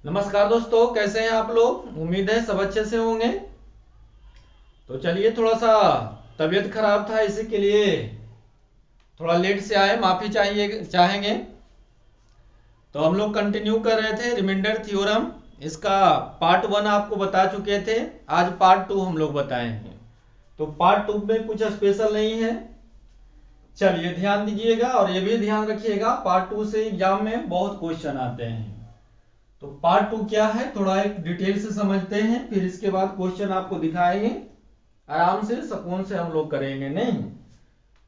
नमस्कार दोस्तों, कैसे हैं आप लोग। उम्मीद है सब अच्छे से होंगे। तो चलिए, थोड़ा सा तबीयत खराब था, इसी के लिए थोड़ा लेट से आए, माफी चाहिए चाहेंगे। तो हम लोग कंटिन्यू कर रहे थे रिमाइंडर थ्योरम। इसका पार्ट 1 आपको बता चुके थे। आज पार्ट 2 हम लोग बताएंगे। तो पार्ट 2 में कुछ स्पेशल नहीं है। चलिए ध्यान दीजिएगा और ये भी ध्यान रखिएगा, पार्ट 2 से एग्जाम में बहुत क्वेश्चन आते हैं। तो पार्ट 2 क्या है, थोड़ा एक डिटेल से समझते हैं, फिर इसके बाद क्वेश्चन आपको दिखाएंगे। आराम से सुकून से हम लोग करेंगे, नहीं।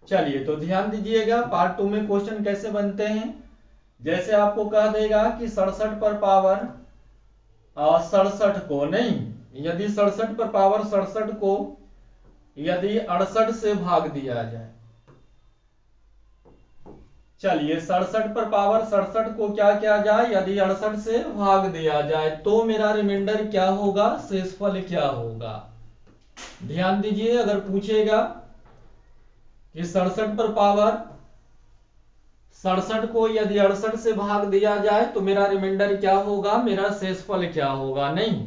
चलिए तो ध्यान दीजिएगा, पार्ट 2 में क्वेश्चन कैसे बनते हैं। जैसे आपको कह देगा कि 67 पर पावर 67 को, नहीं, यदि 67 पर पावर 67 को यदि 68 से भाग दिया जाए। चलिए 67 पर पावर 67 को क्या किया जाए, यदि 68 से भाग दिया जाए तो मेरा रिमाइंडर क्या होगा, शेषफल क्या होगा। ध्यान दीजिए, अगर पूछेगा कि 67 पर पावर 67 को यदि 68 से भाग दिया जाए तो मेरा रिमाइंडर क्या होगा, मेरा शेषफल क्या होगा, नहीं।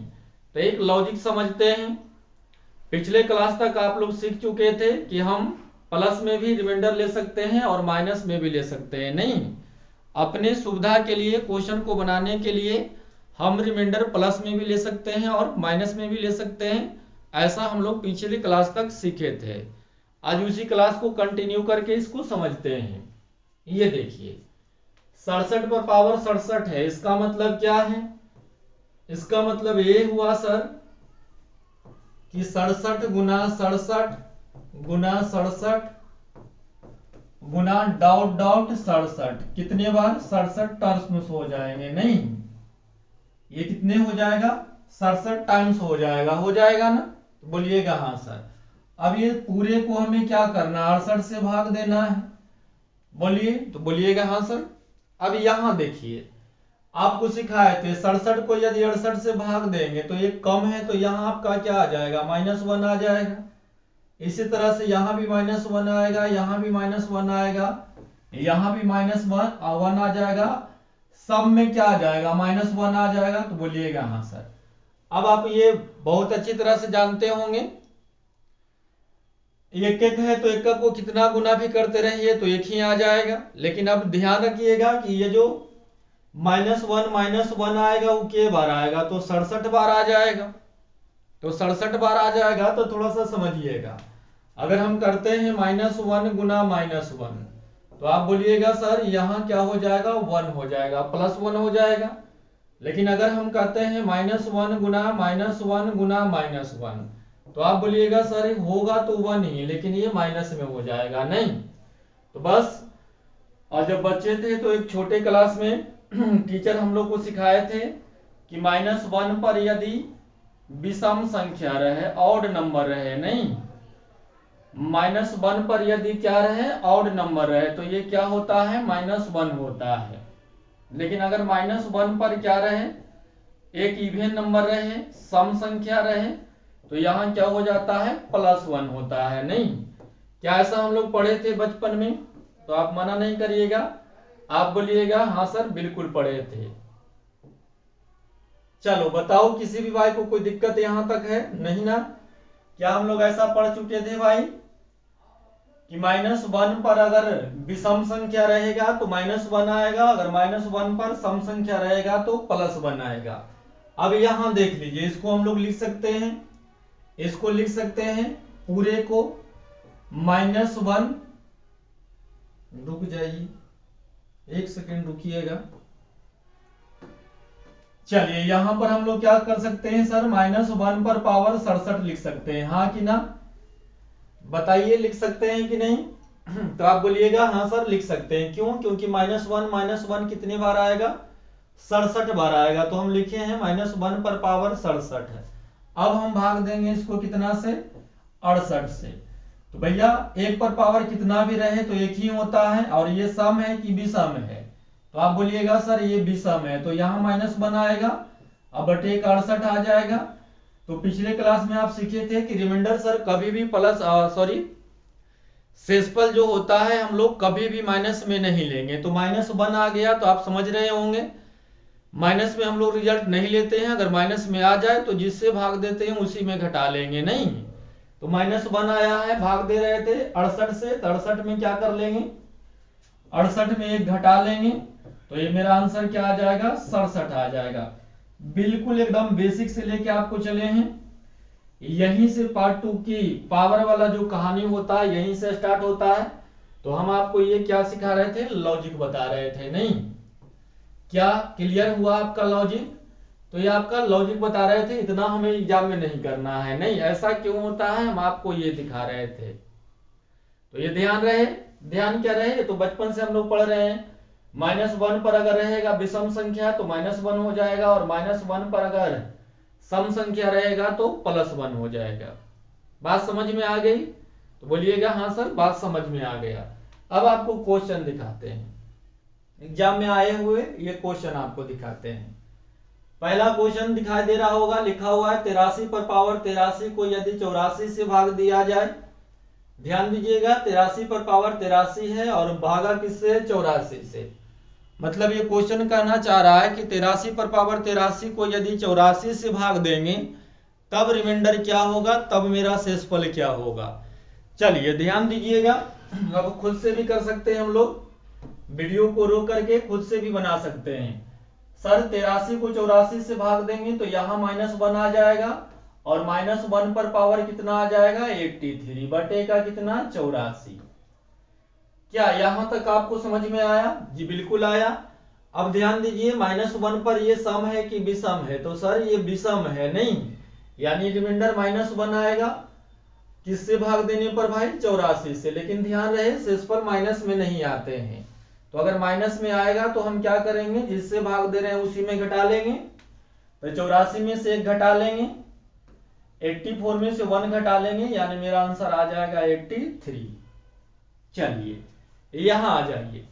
तो एक लॉजिक समझते हैं। पिछले क्लास तक आप लोग सीख चुके थे कि हम प्लस में भी रिमाइंडर ले सकते हैं और माइनस में भी ले सकते हैं, नहीं। अपने सुविधा के लिए, क्वेश्चन को बनाने के लिए हम रिमाइंडर प्लस में भी ले सकते हैं और माइनस में भी ले सकते हैं। ऐसा हम लोग पिछली क्लास तक सीखे थे। आज उसी क्लास को कंटिन्यू करके इसको समझते हैं। ये देखिए, 67 पर पावर 67 है, इसका मतलब क्या है। इसका मतलब ये हुआ सर कि 67 गुना 67 गुना 67 गुना डॉट डॉट 67, कितने बार 67 टर्म्स हो जाएंगे, नहीं। ये कितने हो जाएगा, 67 टाइम्स हो जाएगा ना। तो बोलिएगा हाँ सर। अब ये पूरे को हमें क्या करना है, 68 से भाग देना है। बोलिए, तो बोलिएगा हाँ सर। अब यहां देखिए, आपको सिखाए थे 67 को यदि 68 से भाग देंगे तो ये कम है, तो यहाँ आपका क्या आ जाएगा, -1 आ जाएगा। इसी तरह से यहाँ भी -1 आएगा, यहाँ भी -1 आएगा, यहाँ भी -1 आ जाएगा। सब में क्या आ जाएगा, -1 आ जाएगा। तो बोलिएगा हाँ सर। अब आप ये बहुत अच्छी तरह से जानते होंगे, एक एक है तो एक को कितना गुना भी करते रहिए तो एक ही आ जाएगा। लेकिन अब ध्यान रखिएगा कि ये जो -1 आएगा वो के बार आएगा, तो 67 बार आ जाएगा। तो 67 बार आ जाएगा, तो थोड़ा सा समझिएगा। अगर हम करते हैं -1 गुना -1, तो आप बोलिएगा सर यहाँ क्या हो जाएगा, 1 हो जाएगा, +1 हो जाएगा। लेकिन अगर हम कहते हैं -1 गुना -1 गुना -1, तो आप बोलिएगा सर होगा तो 1 ही, लेकिन ये माइनस में हो जाएगा, नहीं। तो बस, और जब बच्चे थे तो एक छोटे क्लास में टीचर हम लोग को सिखाए थे कि -1 पर यदि विषम संख्या रहे, ऑड नंबर रहे, नहीं, -1 पर यदि क्या रहे, ऑड नंबर रहे, तो ये क्या होता है, -1 होता है। लेकिन अगर -1 पर क्या रहे, एक इवन नंबर रहे, सम संख्या रहे, तो यहाँ क्या हो जाता है, +1 होता है, नहीं। क्या ऐसा हम लोग पढ़े थे बचपन में। तो आप मना नहीं करिएगा, आप बोलिएगा हाँ सर बिल्कुल पढ़े थे। चलो बताओ, किसी भी भाई को कोई दिक्कत यहां तक है, नहीं ना। क्या हम लोग ऐसा पढ़ चुके थे भाई कि -1 पर अगर विषम संख्या रहेगा तो -1 आएगा, अगर -1 पर सम संख्या रहेगा तो +1 आएगा। अब यहां देख लीजिए, इसको हम लोग लिख सकते हैं, इसको लिख सकते हैं पूरे को -1, रुक जाइए, एक सेकेंड रुकिएगा। चलिए यहां पर हम लोग क्या कर सकते हैं सर, -1 पर पावर 67 लिख सकते हैं, हाँ कि ना। बताइए लिख सकते हैं कि नहीं। तो आप बोलिएगा हाँ सर लिख सकते हैं। क्यों, क्योंकि -1 कितने बार आएगा, 67 बार आएगा। तो हम लिखे हैं -1 पर पावर 67 है। अब हम भाग देंगे इसको कितना से, 68 से। तो भैया एक पर पावर कितना भी रहे तो एक ही होता है, और ये सम है कि विषम है। तो आप बोलिएगा सर ये विषम है, तो यहाँ -1 आएगा, अब बटे 68 आ जाएगा। तो पिछले क्लास में आप सीखे थे कि रिमाइंडर सर कभी भी शेषफल जो होता है हम लोग कभी भी माइनस में नहीं लेंगे। तो -1 आ गया, तो आप समझ रहे होंगे माइनस में हम लोग रिजल्ट नहीं लेते हैं, अगर माइनस में आ जाए तो जिससे भाग देते हैं उसी में घटा लेंगे। नहीं तो -1 आया है, भाग दे रहे थे 68 से, तो 68 में क्या कर लेंगे, 68 में 1 घटा लेंगे, तो ये मेरा आंसर क्या आ जाएगा, 67 आ जाएगा। बिल्कुल एकदम बेसिक से लेके आपको चले हैं, यहीं से पार्ट 2 की पावर वाला जो कहानी होता है यहीं से स्टार्ट होता है। तो हम आपको ये क्या सिखा रहे थे, लॉजिक बता रहे थे। नहीं क्या क्लियर हुआ आपका लॉजिक? तो ये आपका लॉजिक बता रहे थे, इतना हमें एग्जाम में नहीं करना है। नहीं ऐसा क्यों होता है, हम आपको ये दिखा रहे थे। तो ये ध्यान रहे, ध्यान क्या रहे, तो बचपन से हम लोग पढ़ रहे हैं, -1 पर अगर रहेगा विषम संख्या तो -1 हो जाएगा, और -1 पर अगर सम संख्या रहेगा तो +1 हो जाएगा। बात समझ में आ गई? तो बोलिएगा हाँ सर बात समझ में आ गया। अब आपको क्वेश्चन दिखाते हैं, एग्जाम में आए हुए ये क्वेश्चन आपको दिखाते हैं। पहला क्वेश्चन दिखाई दे रहा होगा, लिखा हुआ है 83 पर पावर 83 को यदि 84 से भाग दिया जाए। ध्यान दीजिएगा 83 पर पावर 83 है और भागा किससे, 84 से। मतलब ये क्वेश्चन कहना चाह रहा है कि 83 पर पावर 83 को यदि 84 से भाग देंगे तब रिमाइंडर क्या होगा, तब मेरा शेषफल क्या होगा। चलिए ध्यान दीजिएगा, अब खुद से भी कर सकते हैं हम लोग, वीडियो को रोक करके खुद से भी बना सकते हैं। सर 83 को 84 से भाग देंगे तो यहाँ -1 आ जाएगा, और -1 पर पावर कितना आ जाएगा, 83 बटे का कितना, 84। क्या यहां तक आपको समझ में आया? जी बिल्कुल आया। अब ध्यान दीजिए -1 पर ये सम है कि विषम है, तो सर ये विषम है। नहीं यानी रिमाइंडर -1 आएगा, किससे भाग देने पर भाई, 84 से। लेकिन ध्यान रहे शेषफल माइनस में नहीं आते हैं, तो अगर माइनस में आएगा तो हम क्या करेंगे, जिससे भाग दे रहे हैं उसी में घटा लेंगे। तो 84 में से 1 घटा लेंगे, 84 में से 1 घटा लेंगे, यानी मेरा आंसर आ जाएगा 83। चलिए यहां आ जाइए,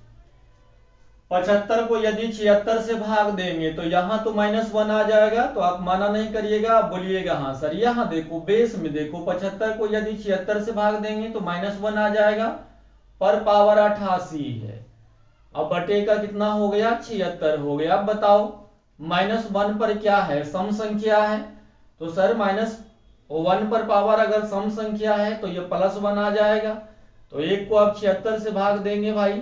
75 को यदि 76 से भाग देंगे तो यहां तो -1 आ जाएगा, तो आप माना नहीं करिएगा, आप बोलिएगा हाँ सर। यहां देखो बेस में देखो, 75 को यदि 76 से भाग देंगे तो -1 आ जाएगा, पर पावर 88 है। अब बटे का कितना हो गया, 76 हो गया। अब बताओ -1 पर क्या है, सम संख्या है, तो सर -1 पर पावर अगर सम संख्या है तो ये +1 आ जाएगा। तो 1 को आप 76 से भाग देंगे भाई,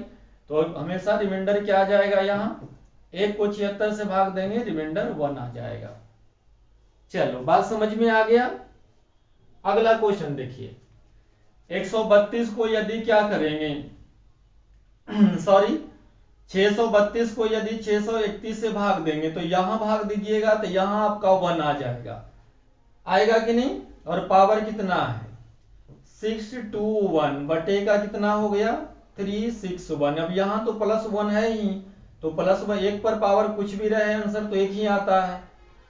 तो हमेशा रिमाइंडर क्या आ जाएगा, यहाँ 1 को 76 से भाग देंगे रिमाइंडर 1 आ जाएगा। चलो बात समझ में आ गया। अगला क्वेश्चन देखिए, 132 को यदि क्या करेंगे सॉरी 632 को यदि 631 से भाग देंगे तो यहां भाग दीजिएगा, तो यहां आपका 1 आ जाएगा, आएगा कि नहीं। और पावर कितना है, 621 बटे का कितना हो गया, 361। अब यहाँ तो +1 है ही, तो +1 1 पर पावर कुछ भी रहे आंसर तो 1 ही आता है,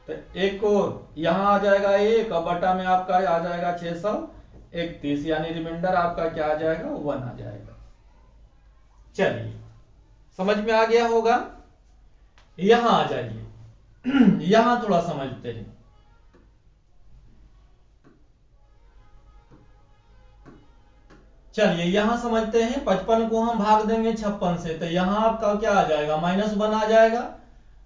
तो 1 को यहाँ आ जाएगा 1, और बटा में आपका आ जाएगा 631, यानी रिमाइंडर आपका क्या आ जाएगा, 1 आ जाएगा। चलिए समझ में आ गया होगा। यहां आ जाइए यहां थोड़ा समझते हैं। चलिए यहां समझते हैं, 55 को हम भाग देंगे 56 से, तो यहां आपका क्या आ जाएगा, -1 आ जाएगा।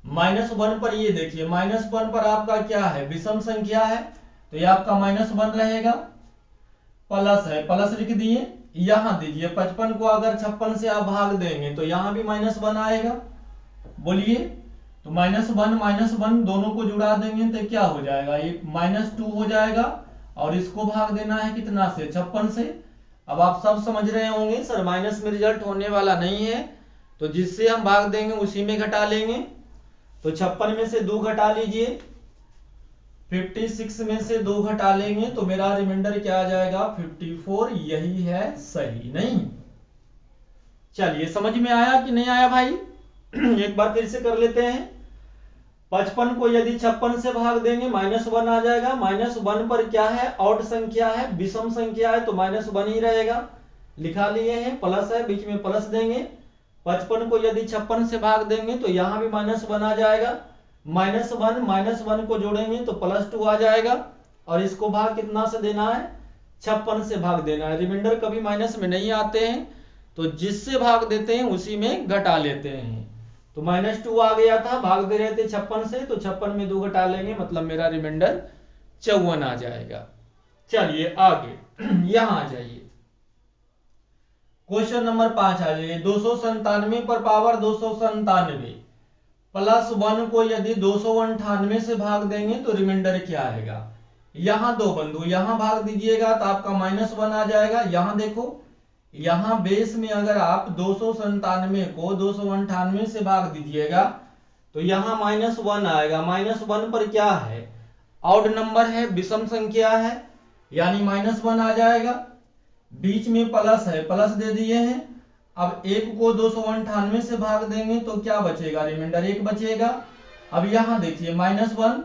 -1 पर ये देखिए, -1 पर आपका क्या है, विषम संख्या है, तो ये आपका -1 रहेगा। प्लस है, प्लस लिख दिए। यहां दीजिए 55 को अगर 56 से आप भाग देंगे तो यहां भी -1 आएगा। बोलिए, तो -1 दोनों को जुड़ा देंगे तो क्या हो जाएगा, ये -2 हो जाएगा, और इसको भाग देना है कितना से, 56 से। अब आप सब समझ रहे होंगे सर माइनस में रिजल्ट होने वाला नहीं है, तो जिससे हम भाग देंगे उसी में घटा लेंगे। तो 56 में से 2 घटा लीजिए, 56 में से 2 घटा लेंगे, तो मेरा रिमाइंडर क्या आ जाएगा, 54। यही है सही। नहीं चलिए समझ में आया कि नहीं आया भाई एक बार फिर से कर लेते हैं। 55 को यदि 56 से भाग देंगे -1 आ जाएगा। -1 पर क्या है, ऑड संख्या है, विषम संख्या है, तो -1 ही रहेगा। लिखा लिए हैं, प्लस है, बीच में प्लस देंगे। 55 को यदि 56 से भाग देंगे तो यहां भी -1 आ जाएगा। -1 को जोड़ेंगे तो +2 आ जाएगा, और इसको भाग कितना से देना है, 56 से भाग देना है। रिमाइंडर कभी माइनस में नहीं आते हैं, तो जिससे भाग देते हैं उसी में घटा लेते हैं। तो -2 आ गया था, भाग दे रहे थे 56 से, तो 56 में 2 घटा लेंगे, मतलब मेरा रिमाइंडर 54 आ जाएगा। चलिए आगे यहां आ जाइए, क्वेश्चन नंबर 5 आ जाइए। 297 पर पावर 297 प्लस 1 को यदि 298 से भाग देंगे तो रिमाइंडर क्या आएगा। यहां दो बंधु, यहां भाग दीजिएगा तो आपका -1 आ जाएगा। यहां देखो, यहां बेस में अगर आप 297 को 298 से भाग दीजिएगा तो यहां -1 आएगा। -1 पर क्या है, ऑड नंबर है, विषम संख्या है, यानी -1 आ जाएगा। बीच में प्लस है, प्लस दे दिए हैं। अब 1 को 298 से भाग देंगे तो क्या बचेगा, रिमाइंडर 1 बचेगा। अब यहां देखिए -1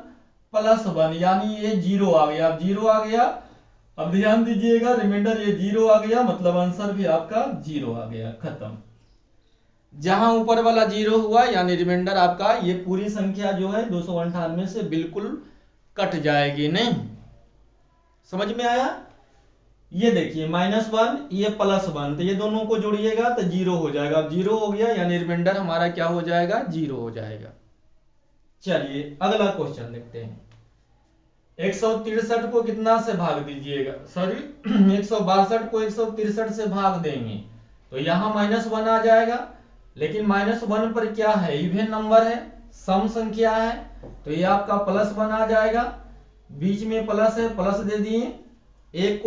प्लस 1 यानी ये 0 आ गया। अब 0 आ गया, अब ध्यान दीजिएगा रिमाइंडर ये 0 आ गया, मतलब आंसर भी आपका 0 आ गया, खत्म। जहां ऊपर वाला 0 हुआ यानी रिमाइंडर आपका ये पूरी संख्या जो है 298 से बिल्कुल कट जाएगी। नहीं समझ में आया। ये देखिए -1 ये +1, तो ये दोनों को जोड़िएगा तो 0 हो जाएगा। अब 0 हो गया यानी रिमाइंडर हमारा क्या हो जाएगा, 0 हो जाएगा। चलिए अगला क्वेश्चन देखते हैं। 163 को कितना से भाग दीजिएगा, सॉरी 162 को 163 से भाग देंगे तो यहां -1 आ जाएगा। लेकिन -1 पर क्या है, इवन नंबर है, सम संख्या है, तो ये आपका +1 आ जाएगा। बीच में प्लस है, प्लस दे दिए। एक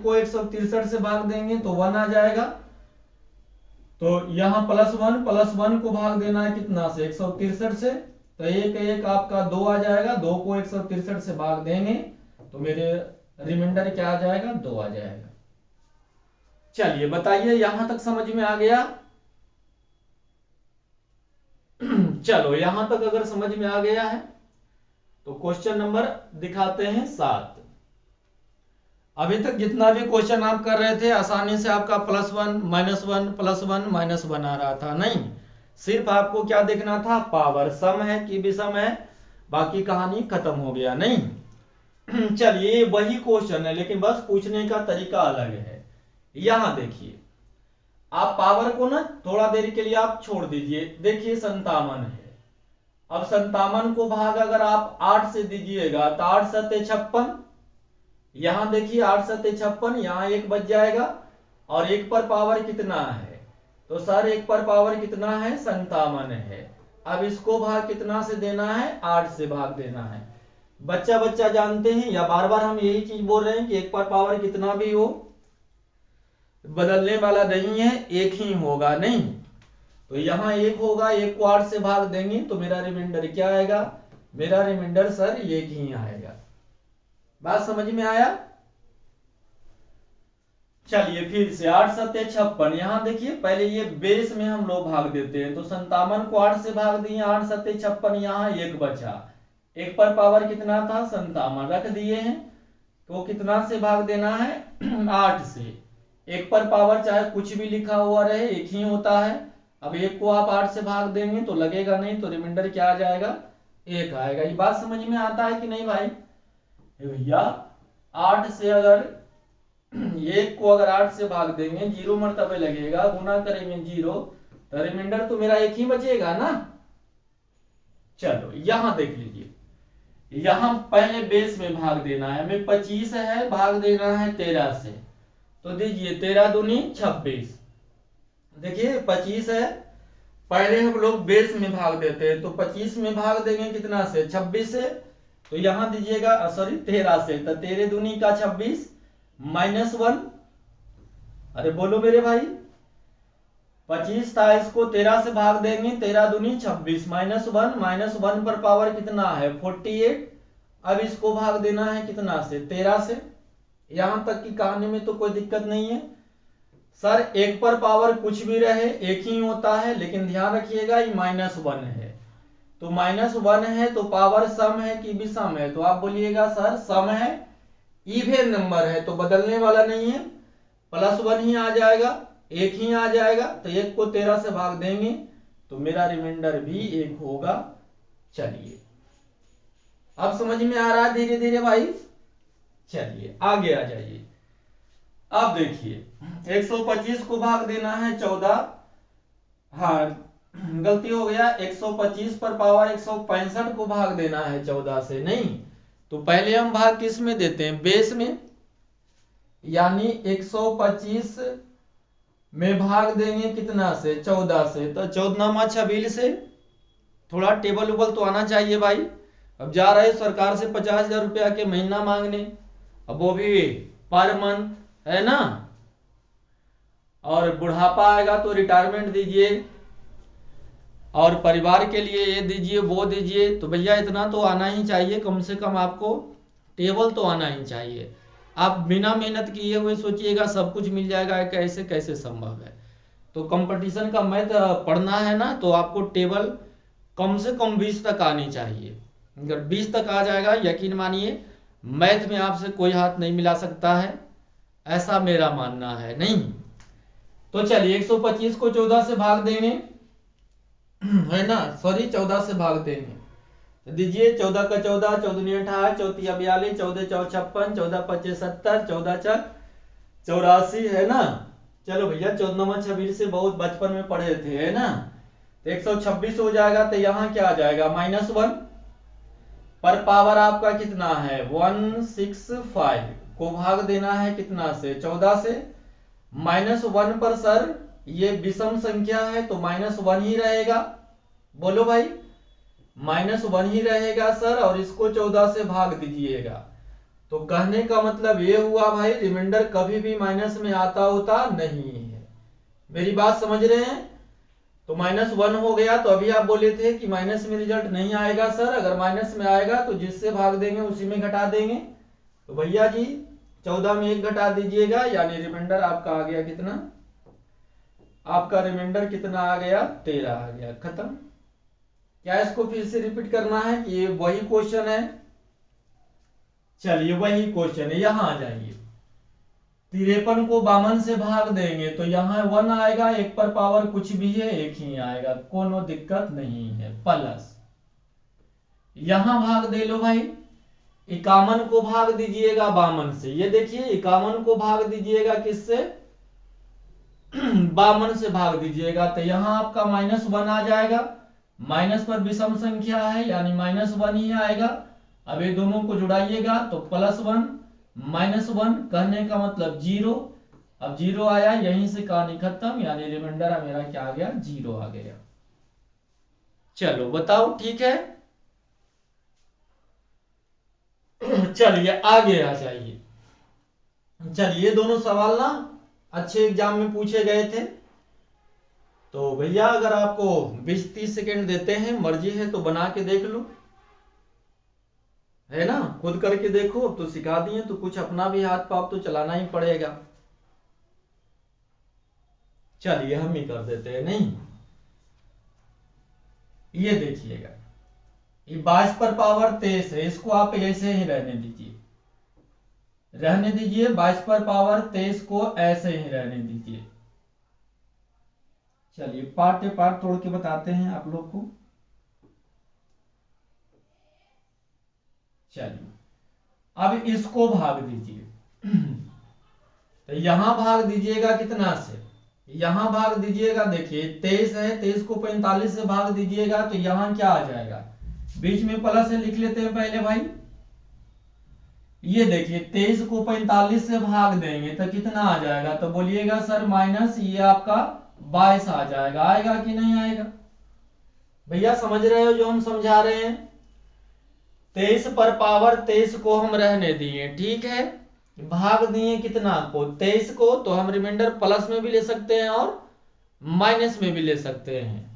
को 163 से भाग देंगे तो 1 आ जाएगा। तो यहां +1 को भाग देना है कितना से, 163 से, तो एक आपका 2 आ जाएगा। 2 को 163 से भाग देंगे तो मेरे रिमाइंडर क्या आ जाएगा, 2 आ जाएगा। चलिए बताइए यहां तक समझ में आ गया। चलो यहां तक अगर समझ में आ गया है तो क्वेश्चन नंबर दिखाते हैं 7। अभी तक जितना भी क्वेश्चन आप कर रहे थे आसानी से आपका +1 -1 +1 -1 आ रहा था। नहीं, सिर्फ आपको क्या देखना था, पावर सम है कि विषम है, बाकी कहानी खत्म हो गया। नहीं चलिए वही क्वेश्चन है लेकिन बस पूछने का तरीका अलग है। यहां देखिए, आप पावर को ना थोड़ा देर के लिए आप छोड़ दीजिए। देखिए 57 है, अब 57 को भाग अगर आप 8 से दीजिएगा तो 8 सत्ते 56। यहां देखिए 8 सत्ते 56, यहां 1 बच जाएगा। और 1 पर पावर कितना है, तो सर 1 पर पावर कितना है, 57 है। अब इसको भाग कितना से देना है, 8 से भाग देना है। बच्चा बच्चा जानते हैं या बार बार हम यही चीज बोल रहे हैं कि 1 पर पावर कितना भी हो बदलने वाला नहीं है, एक ही होगा। नहीं तो यहां 1 होगा, 1 को 8 से भाग देंगे तो मेरा रिमाइंडर क्या आएगा, मेरा रिमाइंडर सर 1 ही आएगा। बात समझ में आया। चलिए फिर से 8 सत्ते 56, यहां देखिए पहले ये बेस में हम लोग भाग देते हैं तो 57 को 8 से भाग दिए, 8 सत्ते 56, यहां 1 बचा। 1 पर पावर कितना था, 57 रख दिए हैं तो कितना से भाग देना है 8 से। 1 पर पावर चाहे कुछ भी लिखा हुआ रहे 1 ही होता है। अब 1 को आप 8 से भाग देंगे तो लगेगा नहीं, तो रिमाइंडर क्या आ जाएगा, 1 आएगा। ये बात समझ में आता है कि नहीं भाई। भैया 8 से अगर 1 को अगर 8 से भाग देंगे 0 मरतबे लगेगा, गुना करेंगे 0 तो रिमाइंडर तो मेरा 1 ही बचेगा ना। चलो यहां देख लीजिए, यहां पहले बेस में भाग देना है, हमें 25 है, भाग देना है 13 से, तो दीजिए 13 दूनी 26। देखिए 25 है, पहले हम लोग बेस में भाग देते हैं तो 25 में भाग देंगे कितना से, 26 से, तो यहां दीजिएगा सॉरी 13 से, तो 13 दूनी का 26 -1। अरे बोलो मेरे भाई, 25 था, इसको 13 से भाग देंगे, 13 दूनी 26 -1 पर पावर कितना है 48। अब इसको भाग देना है कितना से, 13 से। यहां तक की कहानी में तो कोई दिक्कत नहीं है सर। 1 पर पावर कुछ भी रहे 1 ही होता है, लेकिन ध्यान रखिएगा ये -1 है, तो -1 है तो पावर सम है कि विषम है, तो आप बोलिएगा सर सम है। इवन नंबर है तो बदलने वाला नहीं है, +1 ही आ जाएगा, 1 ही आ जाएगा। तो 1 को 13 से भाग देंगे तो मेरा रिमाइंडर भी 1 होगा। चलिए अब समझ में आ रहा है धीरे धीरे भाई। चलिए आगे आ जाइए। अब देखिए 125 को भाग देना है 14, हाँ गलती हो गया, 125 पर पावर 165 को भाग देना है 14 से, नहीं तो पहले हम भाग किस में देते हैं, बेस में, यानी 125 में भाग देंगे कितना से, 14 से, तो 14 छबील से। थोड़ा टेबल उबल तो आना चाहिए भाई। अब जा रहे सरकार से 50,000 रुपया के महीना मांगने, अब वो भी पर मंथ, है ना, और बुढ़ापा आएगा तो रिटायरमेंट दीजिए, और परिवार के लिए ये दीजिए वो दीजिए, तो भैया इतना तो आना ही चाहिए, कम से कम आपको टेबल तो आना ही चाहिए। आप बिना मेहनत किए हुए सोचिएगा सब कुछ मिल जाएगा, कैसे कैसे संभव है। तो कंपटीशन का मैथ पढ़ना है ना, तो आपको टेबल कम से कम 20 तक आनी चाहिए। अगर 20 तक आ जाएगा, यकीन मानिए मैथ में आपसे कोई हाथ नहीं मिला सकता है, ऐसा मेरा मानना है। नहीं तो चलिए 125 को 14 से भाग देंगे, है ना, सॉरी 14 से भाग देंगे, तो दीजिए 14 का 14, 14 28, 14 42, 14 4 56, 14 25 70, 14 4 84, है ना। चलो भैया 14 26 से बहुत बचपन में पढ़े थे, है ना, तो 126 हो जाएगा, तो यहाँ क्या आ जाएगा, -1 पर पावर आपका कितना है 165 को भाग देना है कितना से, 14 से। -1 पर सर ये विषम संख्या है तो -1 ही रहेगा, बोलो भाई, -1 ही रहेगा सर, और इसको 14 से भाग दीजिएगा। तो कहने का मतलब ये हुआ भाई, रिमाइंडर कभी भी माइनस में आता होता नहीं है। मेरी बात समझ रहे हैं। तो -1 हो गया, तो अभी आप बोले थे कि माइनस में रिजल्ट नहीं आएगा सर, अगर माइनस में आएगा तो जिससे भाग देंगे उसी में घटा देंगे। तो भैया जी 14 में 1 घटा दीजिएगा, यानी रिमाइंडर आपका आ गया कितना, आपका रिमाइंडर कितना आ गया, 13 आ गया, खत्म। क्या इसको फिर से रिपीट करना है कि ये वही क्वेश्चन है, चलिए वही क्वेश्चन है, यहां आ जाइए। 53 को 52 से भाग देंगे तो यहाँ 1 आएगा, 1 पर पावर कुछ भी है 1 ही आएगा, कोनो दिक्कत नहीं है, प्लस यहां भाग दे लो भाई, 51 को भाग दीजिएगा 52 से, ये देखिए 51 को भाग दीजिएगा किससे, 52 से भाग दीजिएगा, तो यहां आपका -1 आ जाएगा, माइनस पर विषम संख्या है यानी -1 ही आएगा। अब ये दोनों को जुड़ाइएगा तो +1 -1, कहने का मतलब 0। अब 0 आया, यहीं से कहानी खत्म, यानी रिमाइंडर मेरा क्या आ गया, 0 आ गया। चलो बताओ ठीक है। चलिए आगे आ जाइए। चलिए ये दोनों सवाल ना अच्छे एग्जाम में पूछे गए थे। तो भैया अगर आपको 20-30 सेकेंड देते हैं, मर्जी है तो बना के देख लो, है ना, खुद करके देखो। अब तो सिखा दिए तो कुछ अपना भी हाथ पाप तो चलाना ही पड़ेगा। चलिए हम ही कर देते हैं, नहीं ये देखिएगा, ये 22 पर पावर 23 है, इसको आप ऐसे ही रहने दीजिए, रहने दीजिए, 22 पर पावर 23 को ऐसे ही रहने दीजिए। चलिए पार्ट तोड़ के बताते हैं आप लोग को। चलिए अब इसको भाग दीजिए, तो यहां भाग दीजिएगा कितना से, यहां भाग दीजिएगा, देखिए 23 है, 23 को 45 से भाग दीजिएगा तो यहां क्या आ जाएगा, बीच में प्लस है, लिख लेते हैं पहले भाई। ये देखिए 23 को 45 से भाग देंगे तो कितना आ जाएगा, तो बोलिएगा सर माइनस, ये आपका 22 आ जाएगा, आएगा कि नहीं आएगा, भैया समझ रहे हो जो हम समझा रहे हैं। 23 पर पावर 23 को हम रहने दिए, ठीक है, भाग दिए कितना को, 23 को, तो हम रिमाइंडर प्लस में भी ले सकते हैं और माइनस में भी ले सकते हैं।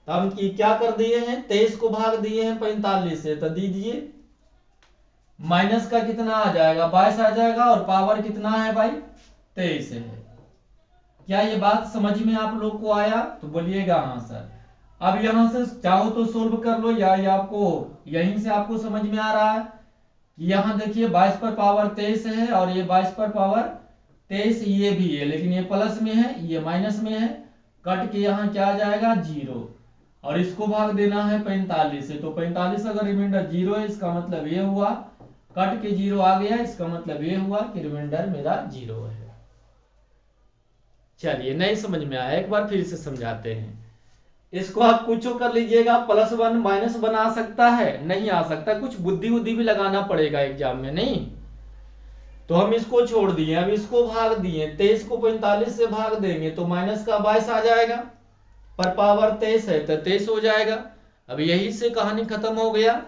तो हम क्या कर दिए हैं, 23 को भाग दिए हैं 45 से, तो दीजिए माइनस का कितना आ जाएगा, 22 आ जाएगा, और पावर कितना है भाई, 23 है। क्या ये बात समझ में आप लोग को आया, तो बोलिएगा हाँ सर। अब यहां से चाहो तो सोल्व कर लो, या ये आपको यहीं से आपको समझ में आ रहा है कि यहां देखिए 22 पर पावर 23 है, और ये 22 पर पावर 23 ये भी है, लेकिन ये प्लस में है ये माइनस में है, कट के यहाँ क्या आ जाएगा 0, और इसको भाग देना है 45 से, तो 45 अगर रिमाइंडर 0 है, इसका मतलब ये हुआ, कट के 0 आ गया, इसका मतलब ये हुआ कि रिमाइंडर मेरा 0 है। चलिए नहीं समझ में आया, एक बार फिर से समझाते हैं। इसको आप कुछ कर लीजिएगा, +1 माइनस बना सकता है? नहीं आ सकता, कुछ बुद्धि बुद्धि भी लगाना पड़ेगा एग्जाम में, नहीं? तो हम इसको छोड़ दिए, अब इसको भाग दिए, 23 को 45 से भाग देंगे तो माइनस का 22 आ जाएगा, पर पावर 23 है तो 23 हो जाएगा। अब यही से कहानी खत्म हो गया।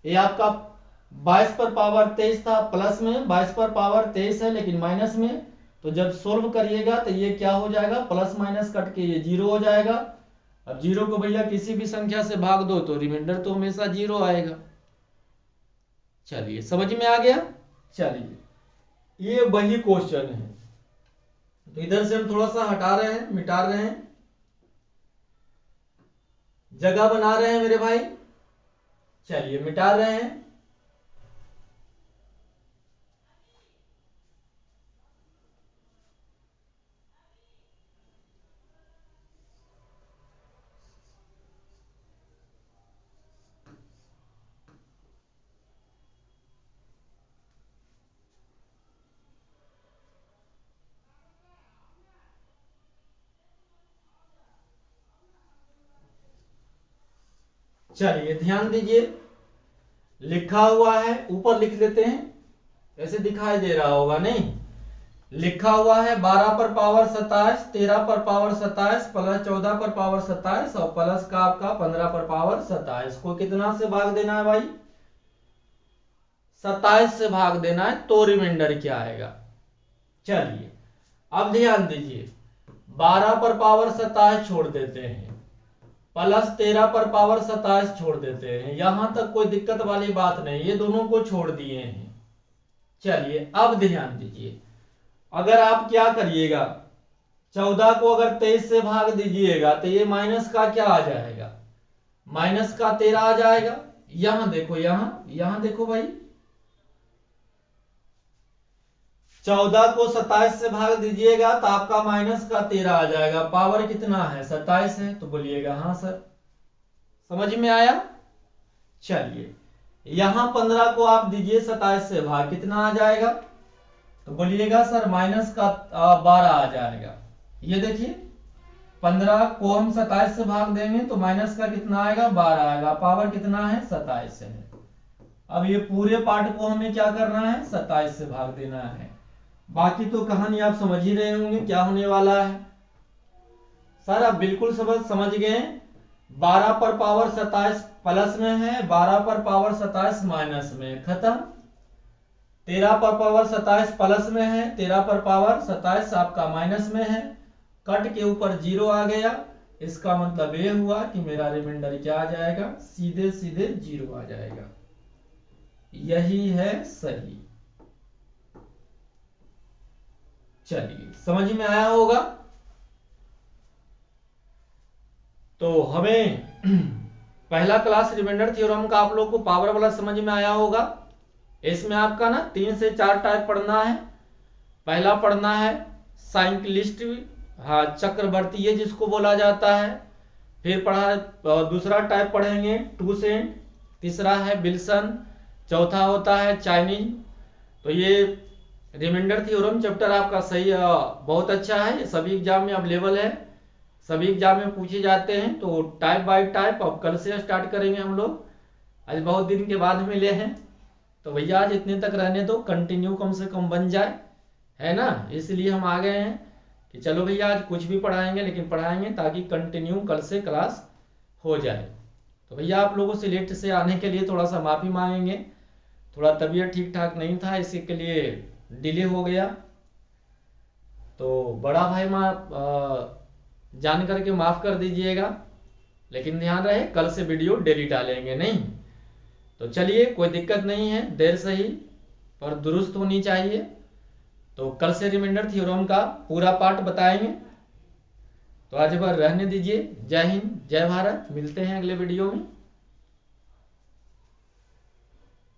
ये आपका 22 पर पावर 23 था, प्लस में 22 पर पावर 23 है लेकिन माइनस में, तो जब सोल्व करिएगा तो ये क्या हो जाएगा, प्लस माइनस कट के ये 0 हो जाएगा। अब 0 को भैया किसी भी संख्या से भाग दो तो रिमाइंडर तो हमेशा 0 आएगा। चलिए समझ में आ गया। चलिए ये वही क्वेश्चन है, तो इधर से हम थोड़ा सा हटा रहे हैं, मिटा रहे हैं, जगह बना रहे हैं मेरे भाई। चलिए मिटा रहे हैं। चलिए ध्यान दीजिए, लिखा हुआ है, ऊपर लिख लेते हैं, ऐसे दिखाई दे रहा होगा नहीं? लिखा हुआ है 12 पर पावर 27, 13 पर पावर 27, प्लस 14 पर पावर 27 और प्लस का आपका 15 पर पावर 27 को कितना से भाग देना है भाई? 27 से भाग देना है, तो रिमाइंडर क्या आएगा? चलिए अब ध्यान दीजिए, 12 पर पावर 27 छोड़ देते हैं, प्लस 13 पर पावर 27 छोड़ देते हैं, यहां तक कोई दिक्कत वाली बात नहीं, ये दोनों को छोड़ दिए हैं। चलिए अब ध्यान दीजिए, अगर आप क्या करिएगा, 14 को अगर 23 से भाग दीजिएगा तो ये माइनस का क्या आ जाएगा? माइनस का 13 आ जाएगा। यहां देखो, यहां देखो भाई, 14 को 27 से भाग दीजिएगा तो आपका माइनस का 13 आ जाएगा, पावर कितना है? 27 है, तो बोलिएगा हाँ सर। समझ में आया? चलिए यहां 15 को आप दीजिए 27 से भाग, कितना आ जाएगा? तो बोलिएगा सर माइनस का 12 आ जाएगा। ये देखिए 15 को हम 27 से भाग देंगे तो माइनस का कितना आएगा? 12 आएगा, पावर कितना है? 27 है। अब ये पूरे पार्ट को हमें क्या करना है? 27 से भाग देना है। बाकी तो कहानी आप समझ ही रहे होंगे क्या होने वाला है। सर आप बिल्कुल समझ गए। 12 पर पावर 27 प्लस में है, 12 पर पावर 27 माइनस में, खत्म। 13 पर पावर 27 प्लस में है, 13 पर पावर 27 आपका माइनस में है, कट के ऊपर 0 आ गया। इसका मतलब ये हुआ कि मेरा रिमाइंडर क्या आ जाएगा? सीधे सीधे 0 आ जाएगा। यही है सही। चलिए समझ में आया होगा। तो हमें पहला क्लास रिमाइंडर थ्योरम का आप लोग को पावर वाला समझ में आया होगा। इसमें आपका ना 3 से 4 टाइप पढ़ना है। पहला पढ़ना है साइक्लिस्ट, हाँ चक्रवर्ती ये जिसको बोला जाता है। फिर दूसरा टाइप पढ़ेंगे टूसेंट, तीसरा है विल्सन, चौथा होता है चाइनीज। तो ये रिमाइंडर थ्योरम चैप्टर आपका सही बहुत अच्छा है, सभी एग्जाम में अवेलेबल है, सभी एग्जाम में पूछे जाते हैं। तो टाइप बाय टाइप अब कल से स्टार्ट करेंगे हम लोग। आज बहुत दिन के बाद मिले हैं तो भैया आज इतने तक रहने दो, कंटिन्यू कम से कम बन जाए, है ना? इसलिए हम आ गए हैं कि चलो भैया आज कुछ भी पढ़ाएंगे, लेकिन पढ़ाएंगे ताकि कंटिन्यू कल से क्लास हो जाए। तो भैया आप लोगों से लेट से आने के लिए थोड़ा सा माफ़ी मांगेंगे, थोड़ा तबीयत ठीक ठाक नहीं था, इसी के लिए डिले हो गया। तो बड़ा भाई जान करके माफ़ कर दीजिएगा, लेकिन ध्यान रहे कल से वीडियो डेली डालेंगे, नहीं? तो चलिए कोई दिक्कत नहीं है, देर सही पर दुरुस्त होनी चाहिए। तो कल से रिमाइंडर थ्योरम का पूरा पार्ट बताएंगे। तो आज भर रहने दीजिए। जय हिंद, जय भारत, मिलते हैं अगले वीडियो में।